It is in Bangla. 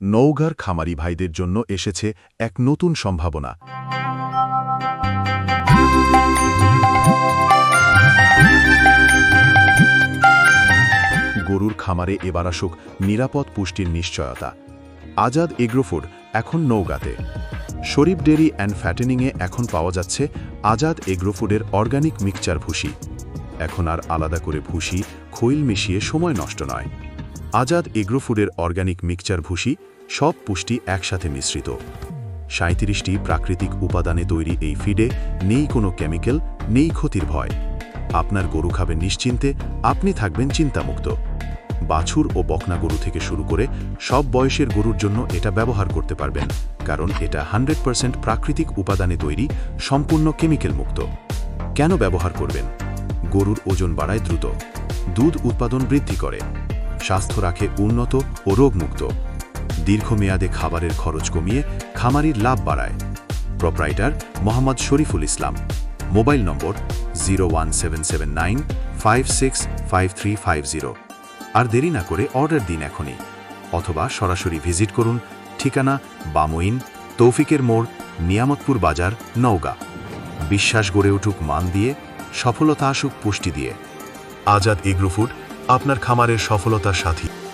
নওগাঁর খামারি ভাইদের জন্য এসেছে এক নতুন সম্ভাবনা। গরুর খামারে এবার আসুক নিরাপদ পুষ্টির নিশ্চয়তা। আজাদ এগ্রোফুড এখন নওগাঁতে। শরীফ ডেরি অ্যান্ড ফ্যাটেনিংয়ে এখন পাওয়া যাচ্ছে আজাদ এগ্রোফুডের অর্গানিক মিক্সচার ভুসি। এখন আর আলাদা করে ভুসি খৈল মিশিয়ে সময় নষ্ট নয়। আজাদ এগ্রোফুডের অর্গানিক মিক্সচার ভুসি সব পুষ্টি একসাথে মিশ্রিত। ৩৭টি প্রাকৃতিক উপাদানে তৈরি এই ফিডে নেই কোনো কেমিক্যাল, নেই ক্ষতির ভয়। আপনার গরু খাবে নিশ্চিন্তে, আপনি থাকবেন চিন্তামুক্ত। বাছুর ও বকনা গরু থেকে শুরু করে সব বয়সের গরুর জন্য এটা ব্যবহার করতে পারবেন, কারণ এটা 100% প্রাকৃতিক উপাদানে তৈরি, সম্পূর্ণ কেমিক্যাল মুক্ত। কেন ব্যবহার করবেন? গরুর ওজন বাড়ায় দ্রুত, দুধ উৎপাদন বৃদ্ধি করে, স্বাস্থ্য রাখে উন্নত ও রোগমুক্ত, দীর্ঘমেয়াদে খাবারের খরচ কমিয়ে খামারির লাভ বাড়ায়। Proprietor Mohammad Shariful Islam. Mobile number 01779565350। আর দেরি না করে অর্ডার দিন এখনই, অথবা সরাসরি ভিজিট করুন। ঠিকানা বামইন, তৌফিকের মোড়, নিয়ামতপুর বাজার, নওগাঁ। বিশ্বাস গড়ে উঠুক মান দিয়ে, সফলতা আসুক পুষ্টি দিয়ে। আজাদ এগ্রোফুড আপনার খামারের সফলতার সাথী।